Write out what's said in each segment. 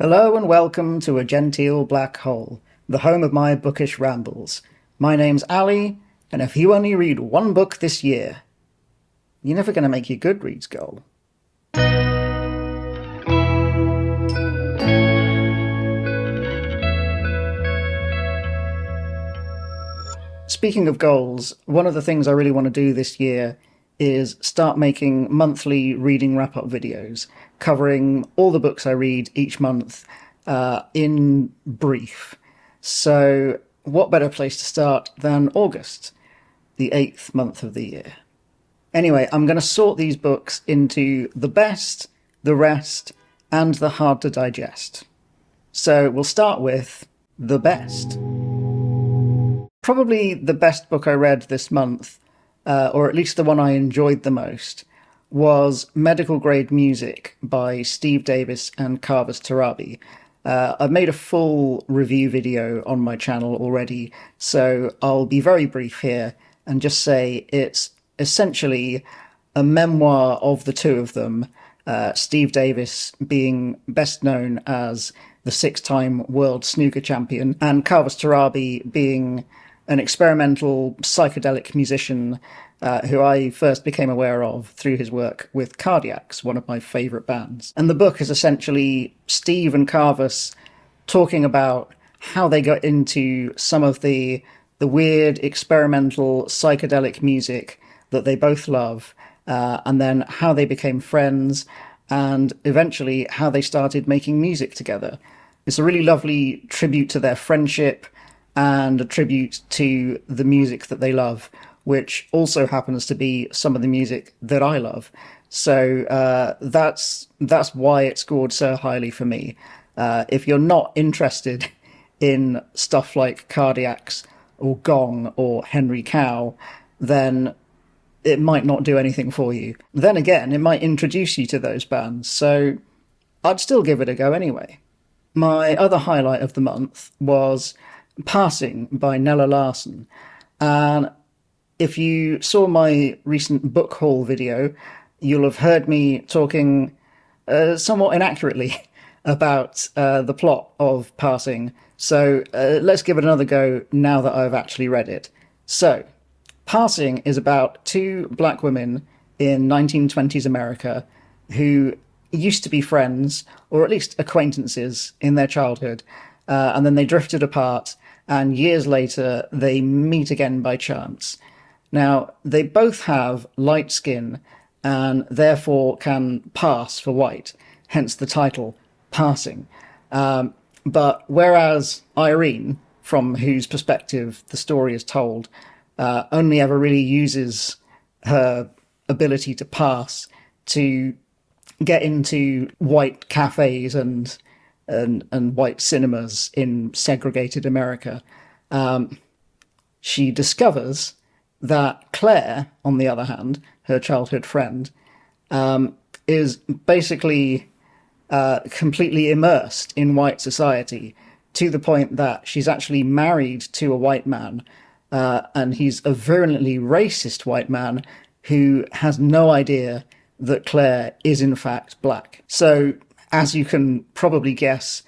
Hello and welcome to A Genteel Black Hole, the home of my bookish rambles. My name's Ali, and if you only read one book this year, you're never going to make your Goodreads goal. Speaking of goals, one of the things I really want to do this year is start making monthly reading wrap-up videos, covering all the books I read each month in brief. So what better place to start than August, the 8th month of the year? Anyway, I'm going to sort these books into the best, the rest, and the hard to digest. So we'll start with the best. Probably the best book I read this month, or at least the one I enjoyed the most, was Medical Grade Music by Steve Davis and Carvus Tarabi. I've made a full review video on my channel already, so I'll be very brief here and just say it's essentially a memoir of the two of them, Steve Davis being best known as the six-time world snooker champion, and Carvus Tarabi being an experimental psychedelic musician who I first became aware of through his work with Cardiacs, one of my favourite bands. And the book is essentially Steve and Carvus talking about how they got into some of the weird experimental psychedelic music that they both love, and then how they became friends, and eventually how they started making music together. It's a really lovely tribute to their friendship and a tribute to the music that they love, which also happens to be some of the music that I love. So that's why it scored so highly for me. If you're not interested in stuff like Cardiacs or Gong or Henry Cow, then it might not do anything for you. Then again, it might introduce you to those bands, so I'd still give it a go anyway. My other highlight of the month was Passing by Nella Larsen. And if you saw my recent book haul video, you'll have heard me talking somewhat inaccurately about the plot of Passing. So let's give it another go now that I've actually read it. So, Passing is about two black women in 1920s America who used to be friends, or at least acquaintances, in their childhood, and then they drifted apart, and years later they meet again by chance. Now, they both have light skin and therefore can pass for white, hence the title, Passing. But whereas Irene, from whose perspective the story is told, only ever really uses her ability to pass to get into white cafes and white cinemas in segregated America, she discovers that Claire, on the other hand, her childhood friend, is basically completely immersed in white society, to the point that she's actually married to a white man, and he's a virulently racist white man who has no idea that Claire is in fact black. So, as you can probably guess,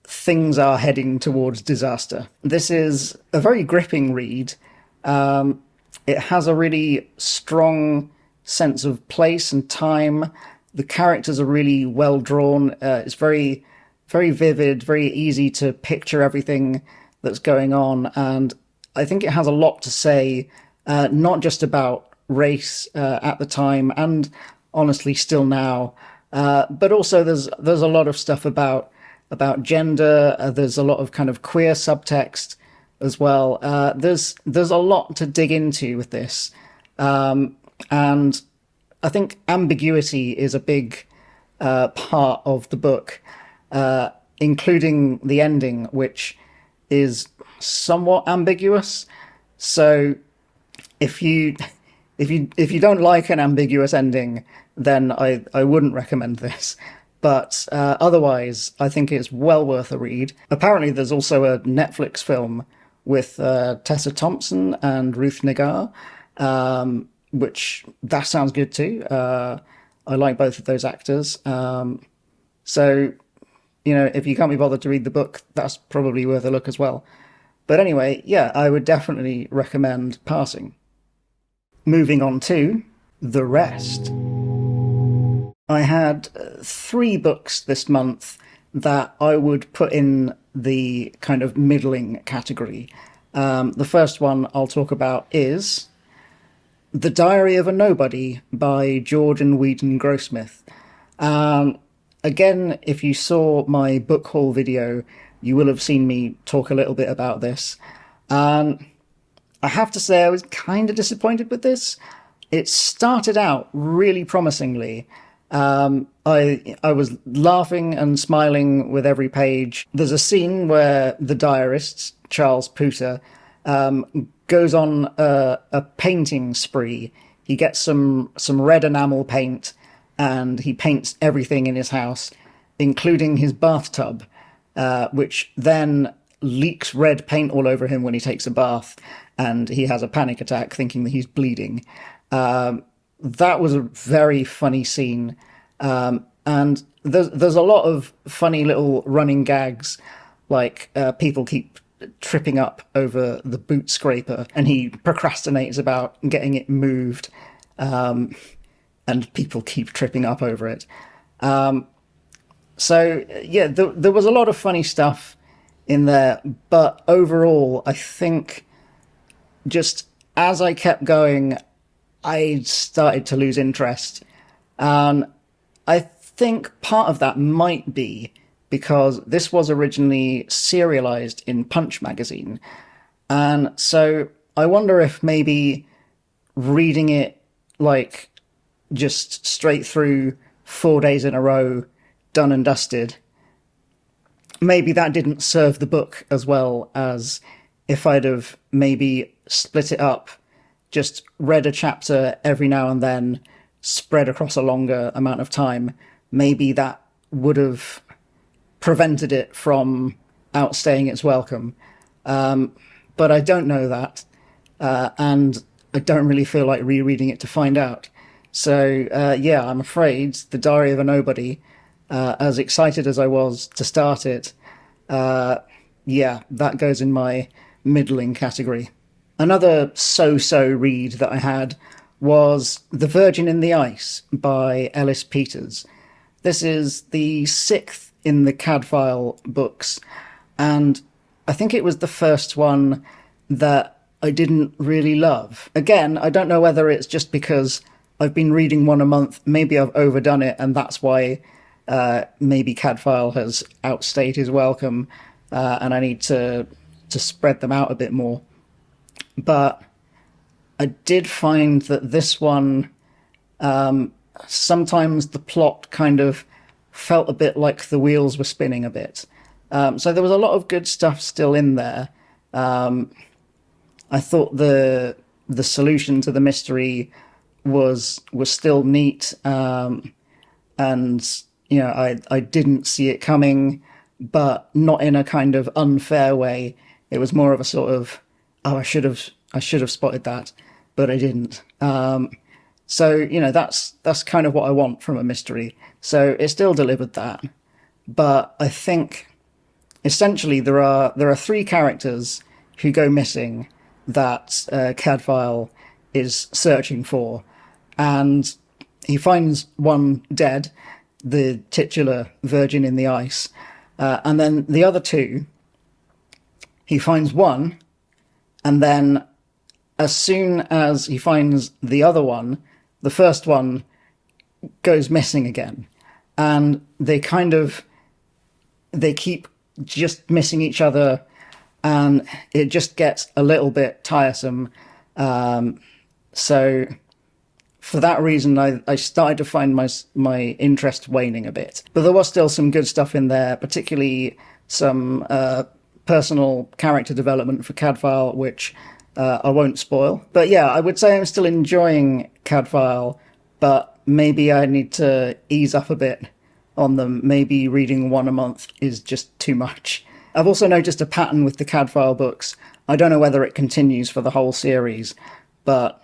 things are heading towards disaster. This is a very gripping read. It has a really strong sense of place and time. The characters are really well drawn. It's very, very vivid, very easy to picture everything that's going on. And I think it has a lot to say, not just about race at the time, and honestly still now, but also there's a lot of stuff about gender. There's a lot of kind of queer subtext as well. There's a lot to dig into with this, and I think ambiguity is a big part of the book, including the ending, which is somewhat ambiguous. So if you don't like an ambiguous ending, then I wouldn't recommend this. But otherwise, I think it's well worth a read. Apparently, there's also a Netflix film with Tessa Thompson and Ruth Negga, which that sounds good too. I like both of those actors. So if you can't be bothered to read the book, that's probably worth a look as well. But anyway, yeah, I would definitely recommend Passing. Moving on to The Rest. I had three books this month that I would put in the kind of middling category. The first one I'll talk about is The Diary of a Nobody by George and Wheaton Grossmith. Again, if you saw my book haul video, you will have seen me talk a little bit about this. I have to say I was kind of disappointed with this. It started out really promisingly. I was laughing and smiling with every page. There's a scene where the diarist, Charles Pooter, goes on a painting spree. He gets some red enamel paint, and he paints everything in his house, including his bathtub, which then leaks red paint all over him when he takes a bath, and he has a panic attack thinking that he's bleeding. That was a very funny scene. And there's a lot of funny little running gags, like people keep tripping up over the boot scraper, and he procrastinates about getting it moved, and people keep tripping up over it. So, yeah, there was a lot of funny stuff in there, but overall, I think just as I kept going, I started to lose interest. And I think part of that might be because this was originally serialized in Punch magazine. And so I wonder if maybe reading it like just straight through 4 days in a row, done and dusted, maybe that didn't serve the book as well as if I'd have maybe split it up, just read a chapter every now and then, spread across a longer amount of time. Maybe that would have prevented it from outstaying its welcome. But I don't know that, and I don't really feel like rereading it to find out. So, yeah, I'm afraid The Diary of a Nobody, as excited as I was to start it, yeah, that goes in my middling category. Another so-so read that I had was The Virgin in the Ice by Ellis Peters. This is the sixth in the Cadfael books, and I think it was the first one that I didn't really love. Again, I don't know whether it's just because I've been reading one a month, maybe I've overdone it, and that's why maybe Cadfael has outstayed his welcome, and I need to spread them out a bit more. But I did find that this one, sometimes the plot kind of felt a bit like the wheels were spinning a bit. So there was a lot of good stuff still in there. I thought the solution to the mystery was still neat, and I didn't see it coming, but not in a kind of unfair way. It was more of a sort of, oh, I should have spotted that, but I didn't. So that's kind of what I want from a mystery. So it still delivered that, but I think essentially there are three characters who go missing that Cadfael is searching for, and he finds one dead, the titular Virgin in the Ice, and then the other two, he finds one, and then as soon as he finds the other one, the first one goes missing again, and they keep just missing each other, and it just gets a little bit tiresome. So for that reason, I started to find my interest waning a bit. But there was still some good stuff in there, particularly some personal character development for Cadfael, which I won't spoil. But yeah, I would say I'm still enjoying Cadfael, but maybe I need to ease up a bit on them. Maybe reading one a month is just too much. I've also noticed a pattern with the Cadfael books. I don't know whether it continues for the whole series, but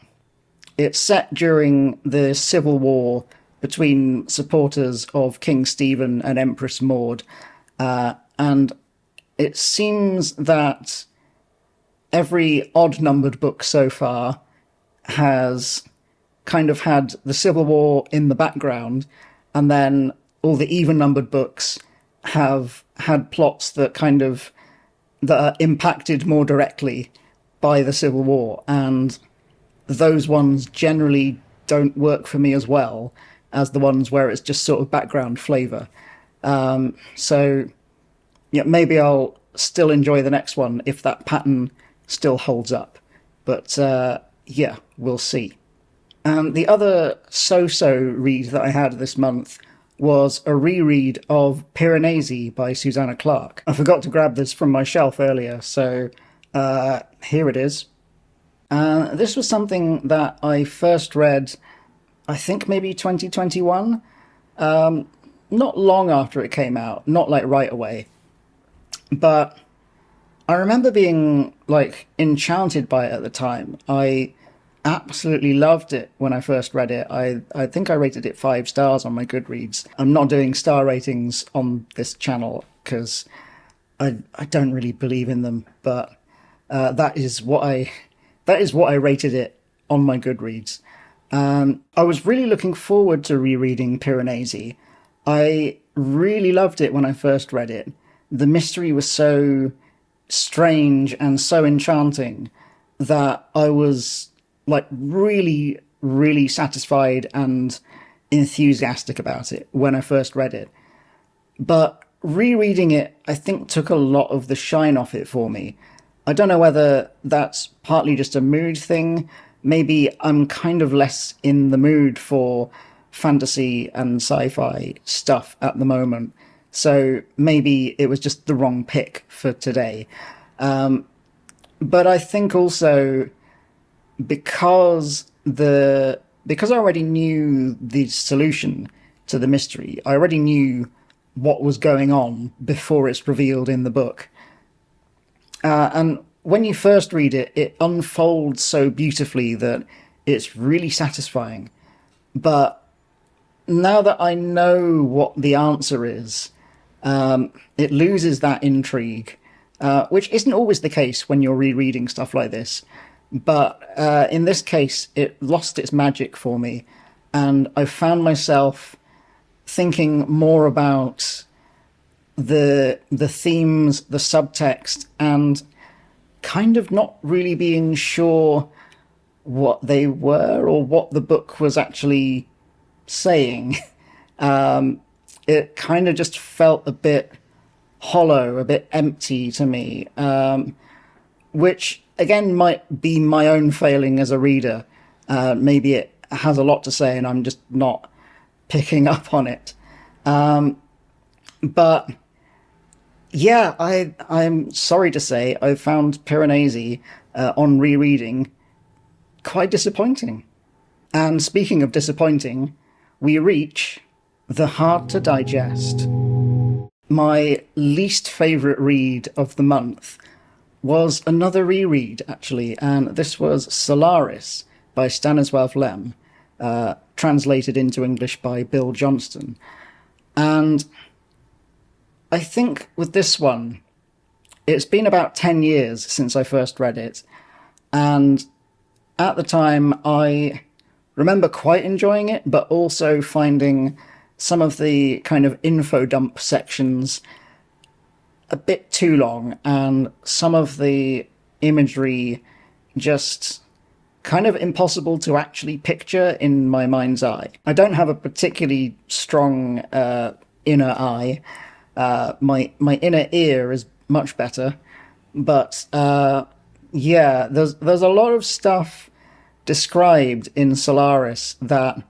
it's set during the civil war between supporters of King Stephen and Empress Maud, And it seems that every odd-numbered book so far has kind of had the Civil War in the background, and then all the even-numbered books have had plots that are impacted more directly by the Civil War, and those ones generally don't work for me as well as the ones where it's just sort of background flavour. So, yeah, maybe I'll still enjoy the next one if that pattern still holds up. But yeah, we'll see. And the other so-so read that I had this month was a reread of Piranesi by Susanna Clarke. I forgot to grab this from my shelf earlier, so here it is. This was something that I first read, I think maybe 2021, not long after it came out, not like right away. But I remember being like enchanted by it at the time. I absolutely loved it when I first read it. I think I rated it 5 stars on my Goodreads. I'm not doing star ratings on this channel because I don't really believe in them, but that is what I rated it on my Goodreads. I was really looking forward to rereading Piranesi. I really loved it when I first read it. The mystery was so strange and so enchanting that I was like really, really satisfied and enthusiastic about it when I first read it. But rereading it, I think, took a lot of the shine off it for me. I don't know whether that's partly just a mood thing. Maybe I'm kind of less in the mood for fantasy and sci-fi stuff at the moment. So maybe it was just the wrong pick for today. But I think also because I already knew the solution to the mystery, I already knew what was going on before it's revealed in the book. And when you first read it, it unfolds so beautifully that it's really satisfying. But now that I know what the answer is, it loses that intrigue, which isn't always the case when you're rereading stuff like this. But in this case, it lost its magic for me, and I found myself thinking more about the themes, the subtext, and kind of not really being sure what they were or what the book was actually saying. It kind of just felt a bit hollow, a bit empty to me, which again might be my own failing as a reader. Maybe it has a lot to say and I'm just not picking up on it. But yeah, I'm sorry to say I found Piranesi on rereading quite disappointing. And speaking of disappointing, we reach the hard to digest. My least favourite read of the month was another reread, actually, and this was Solaris by Stanisław Lem, translated into English by Bill Johnston. And I think with this one, it's been about 10 years since I first read it, and at the time I remember quite enjoying it, but also finding some of the kind of info dump sections a bit too long, and some of the imagery just kind of impossible to actually picture in my mind's eye. I don't have a particularly strong inner eye. My inner ear is much better, but yeah, there's a lot of stuff described in Solaris that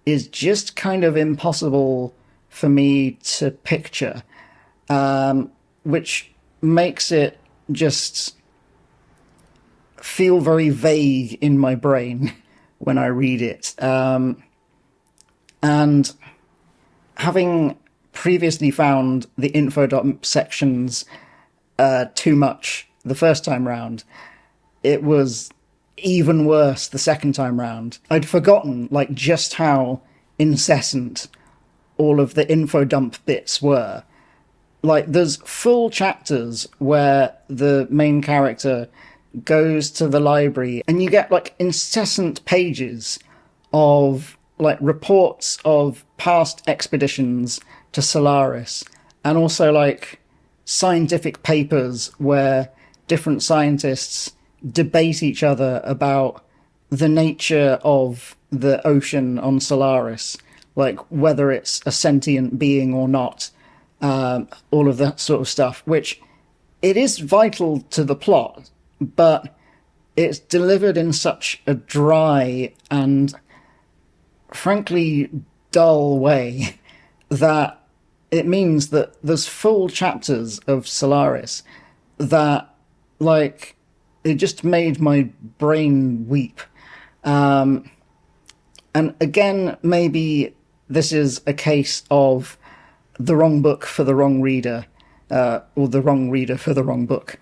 is just kind of impossible for me to picture, which makes it just feel very vague in my brain when I read it. And having previously found the info dump sections too much the first time round, it was even worse the second time round. I'd forgotten like just how incessant all of the info dump bits were, like there's full chapters where the main character goes to the library and you get like incessant pages of like reports of past expeditions to Solaris, and also like scientific papers where different scientists debate each other about the nature of the ocean on Solaris, like whether it's a sentient being or not, all of that sort of stuff, which it is vital to the plot, but it's delivered in such a dry and frankly dull way that it means that there's full chapters of Solaris that, like, it just made my brain weep. And again, maybe this is a case of the wrong book for the wrong reader, or the wrong reader for the wrong book.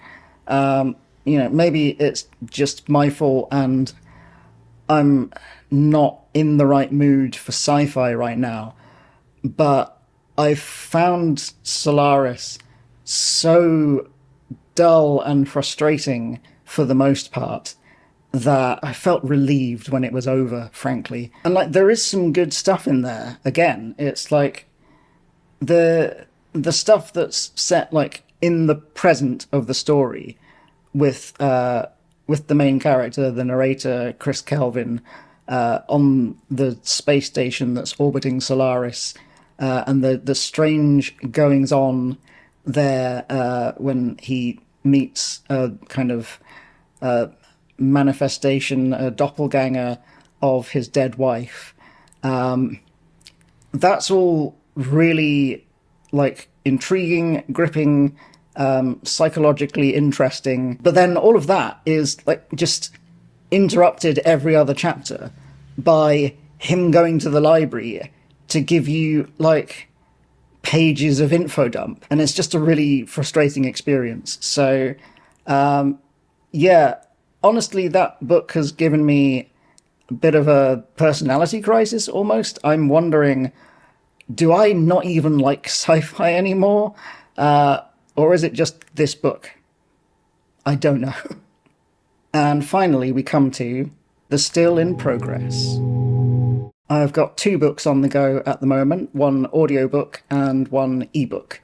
Maybe it's just my fault and I'm not in the right mood for sci-fi right now. But I found Solaris so dull and frustrating for the most part that I felt relieved when it was over, frankly. And like there is some good stuff in there. Again, it's like the stuff that's set like in the present of the story with the main character, the narrator, Chris Kelvin, on the space station that's orbiting Solaris, and the strange goings on there when he meets a kind of manifestation, a doppelganger of his dead wife. That's all really like intriguing, gripping, psychologically interesting. But then all of that is like just interrupted every other chapter by him going to the library to give you like pages of info dump, and it's just a really frustrating experience. So honestly, that book has given me a bit of a personality crisis almost. I'm wondering, do I not even like sci-fi anymore, or is it just this book? I don't know. And finally we come to The Still in Progress. I've got 2 books on the go at the moment, one audiobook and one ebook.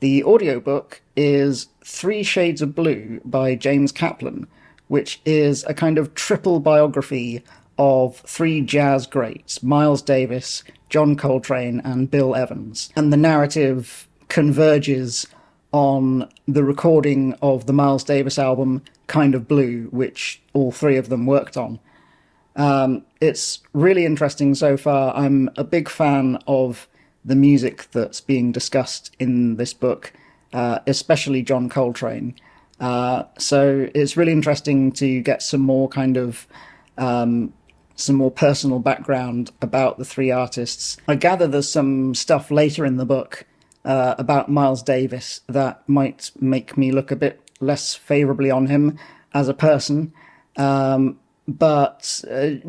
The audiobook is 3 Shades of Blue by James Kaplan, which is a kind of triple biography of 3 jazz greats, Miles Davis, John Coltrane, and Bill Evans. And the narrative converges on the recording of the Miles Davis album Kind of Blue, which all 3 of them worked on. It's really interesting so far. I'm a big fan of the music that's being discussed in this book, especially John Coltrane. So it's really interesting to get some more kind of some more personal background about the 3 artists. I gather there's some stuff later in the book about Miles Davis that might make me look a bit less favourably on him as a person. But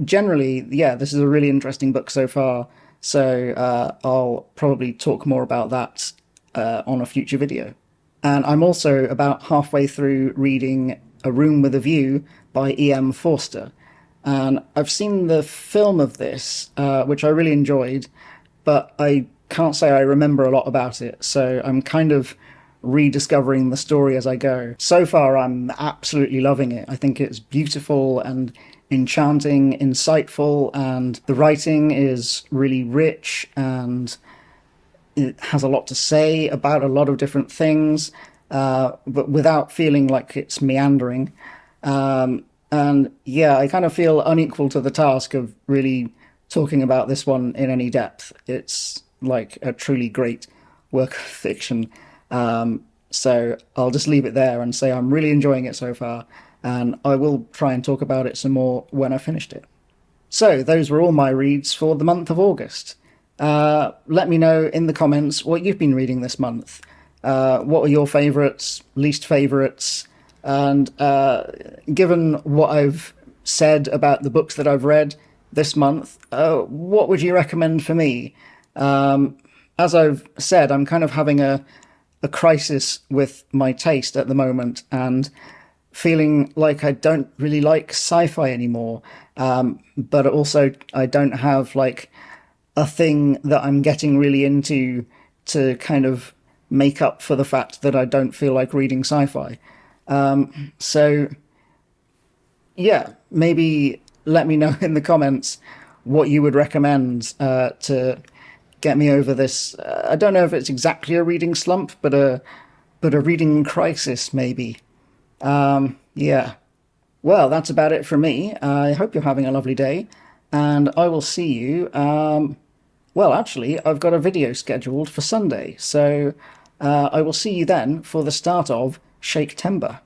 generally, this is a really interesting book so far. So I'll probably talk more about that on a future video. And I'm also about halfway through reading A Room with a View by E.M. Forster. And I've seen the film of this, which I really enjoyed, but I can't say I remember a lot about it. So I'm kind of rediscovering the story as I go. So far, I'm absolutely loving it. I think it's beautiful and enchanting, insightful, and the writing is really rich, and it has a lot to say about a lot of different things, but without feeling like it's meandering. I kind of feel unequal to the task of really talking about this one in any depth. It's like a truly great work of fiction. So I'll just leave it there and say I'm really enjoying it so far, and I will try and talk about it some more when I've finished it. So those were all my reads for the month of August. Let me know in the comments what you've been reading this month. What are your favourites, least favourites? And given what I've said about the books that I've read this month, what would you recommend for me? As I've said, I'm kind of having a a crisis with my taste at the moment, and feeling like I don't really like sci-fi anymore. But also I don't have like a thing that I'm getting really into to kind of make up for the fact that I don't feel like reading sci-fi. So yeah, maybe let me know in the comments what you would recommend to get me over this. I don't know if it's exactly a reading slump, but a reading crisis maybe. Yeah. Well, that's about it for me. I hope you're having a lovely day, and I will see you. Well, actually, I've got a video scheduled for Sunday, so I will see you then for the start of Shake Timber.